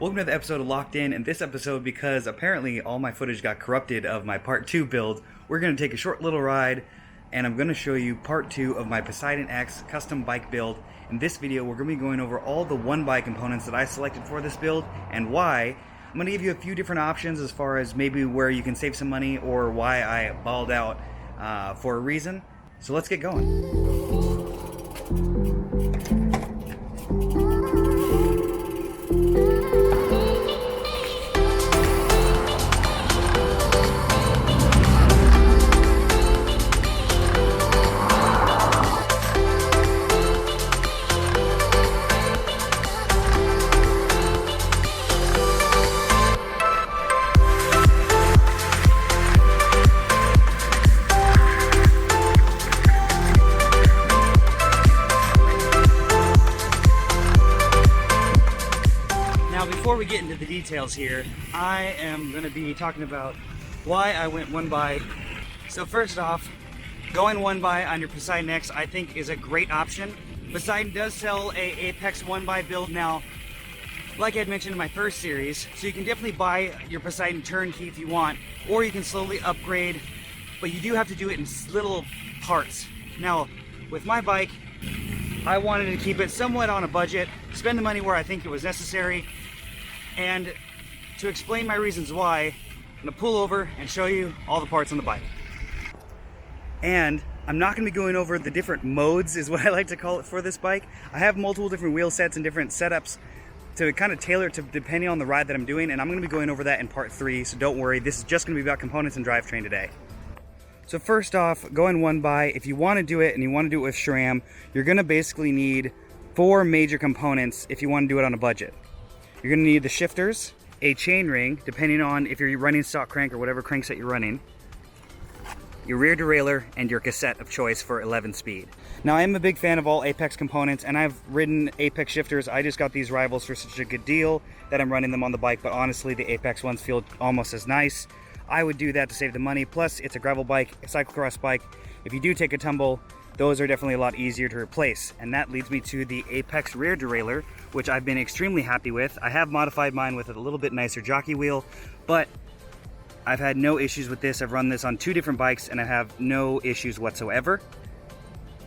Welcome to the episode of Locked In. In this episode, because apparently all my footage got corrupted of my part 2 build, we're going to take a short little ride and I'm going to show you part 2 of my Poseidon X custom bike build. In this video, we're going to be going over all the one bike components that I selected for this build and why. I'm going to give you a few different options as far as maybe where you can save some money or why I balled out for a reason. So let's get going. Before we get into the details here, I am going to be talking about why I went one bike. So first off, going one bike on your Poseidon X I think is a great option. Poseidon does sell a Apex one bike build now, like I had mentioned in my first series, so you can definitely buy your Poseidon turnkey if you want, or you can slowly upgrade, but you do have to do it in little parts. Now, with my bike, I wanted to keep it somewhat on a budget, spend the money where I think it was necessary. And to explain my reasons why, I'm going to pull over and show you all the parts on the bike. And I'm not going to be going over the different modes, is what I like to call it, for this bike. I have multiple different wheel sets and different setups to kind of tailor to depending on the ride that I'm doing, and I'm going to be going over that in part 3, so don't worry, this is just going to be about components and drivetrain today. So first off, going one bike, if you want to do it and you want to do it with SRAM, you're going to basically need 4 major components if you want to do it on a budget. You're going to need the shifters, a chainring, depending on if you're running stock crank or whatever crankset you're running, your rear derailleur, and your cassette of choice for 11 speed. Now, I am a big fan of all Apex components, and I've ridden Apex shifters. I just got these rivals for such a good deal that I'm running them on the bike, but honestly, the Apex ones feel almost as nice. I would do that to save the money. Plus, it's a gravel bike, a cyclocross bike. If you do take a tumble, those are definitely a lot easier to replace. And that leads me to the Apex rear derailleur, which I've been extremely happy with. I have modified mine with a little bit nicer jockey wheel, but I've had no issues with this. I've run this on 2 different bikes and I have no issues whatsoever.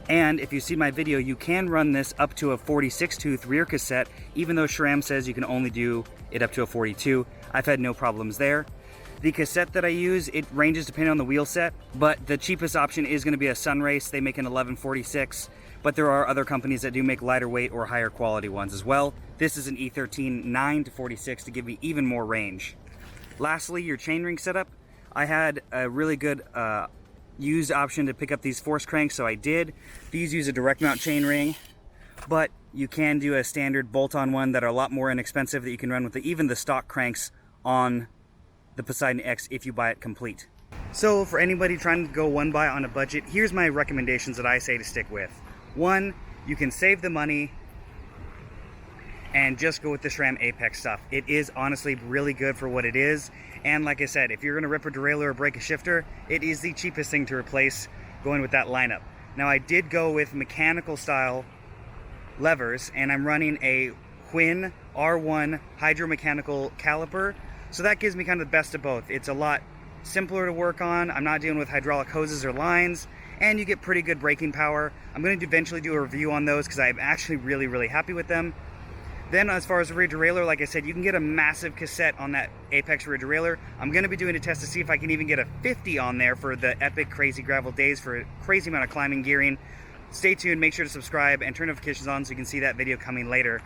And if you see my video, you can run this up to a 46 tooth rear cassette, even though SRAM says you can only do it up to a 42. I've had no problems there. The cassette that I use, it ranges depending on the wheel set, but the cheapest option is going to be a Sunrace. They make an 1146, but there are other companies that do make lighter weight or higher quality ones as well. This is an E13 9 to 46 to give me even more range. Lastly, your chainring setup. I had a really good used option to pick up these force cranks, so I did. These use a direct mount chainring, but you can do a standard bolt-on one that are a lot more inexpensive that you can run with even the stock cranks on the Poseidon X if you buy it complete. So for anybody trying to go one bike on a budget, here's my recommendations that I say to stick with. 1, you can save the money and just go with the SRAM Apex stuff. It is honestly really good for what it is. And like I said, if you're gonna rip a derailleur or break a shifter, it is the cheapest thing to replace going with that lineup. Now, I did go with mechanical style levers, and I'm running a Quinn R1 hydromechanical caliper. So that gives me kind of the best of both. It's a lot simpler to work on. I'm not dealing with hydraulic hoses or lines, and you get pretty good braking power. I'm going to eventually do a review on those because I'm actually really happy with them. Then as far as the rear derailleur, like I said, you can get a massive cassette on that Apex rear derailleur. I'm going to be doing a test to see if I can even get a 50 on there for the epic crazy gravel days for a crazy amount of climbing gearing. Stay tuned, make sure to subscribe and turn notifications on so you can see that video coming later.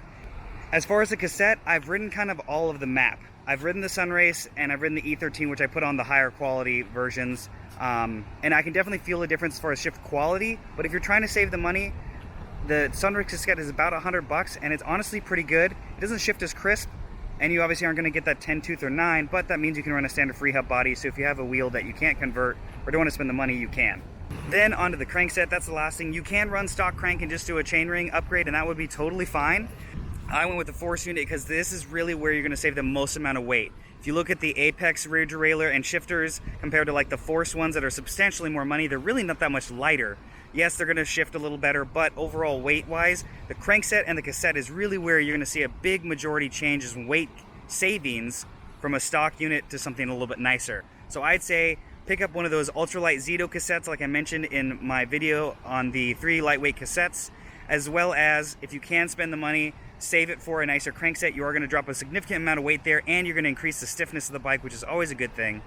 As far as the cassette, I've ridden kind of all of the map. I've ridden the Sunrace and I've ridden the E13, which I put on the higher quality versions. And I can definitely feel a difference as far as shift quality, but if you're trying to save the money, the Sunrace cassette is about $100 and it's honestly pretty good. It doesn't shift as crisp, and you obviously aren't going to get that 10 tooth or 9, but that means you can run a standard free hub body, so if you have a wheel that you can't convert or don't want to spend the money, you can. Then onto the crankset, that's the last thing. You can run stock crank and just do a chainring upgrade, and that would be totally fine. I went with the force unit because this is really where you're going to save the most amount of weight. If you look at the Apex rear derailleur and shifters compared to like the Force ones that are substantially more money, they're really not that much lighter. Yes, they're going to shift a little better, but overall weight-wise, the crankset and the cassette is really where you're going to see a big majority changes in weight savings from a stock unit to something a little bit nicer. So I'd say pick up one of those ultralight Zito cassettes like I mentioned in my video on the 3 lightweight cassettes, as well as, if you can spend the money, save it for a nicer crankset. You are going to drop a significant amount of weight there, and you're going to increase the stiffness of the bike, which is always a good thing.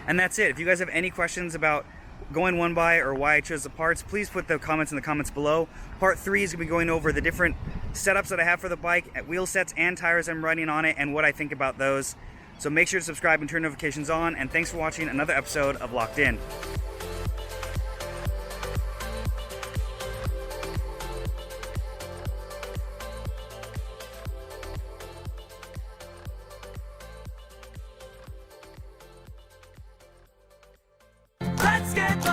And that's it. If you guys have any questions about going one by or why I chose the parts, please put the comments in the comments below. Part 3 is going to be going over the different setups that I have for the bike, wheel sets and tires I'm running on it, and what I think about those. So make sure to subscribe and turn notifications on, and thanks for watching another episode of Locked In. Let's get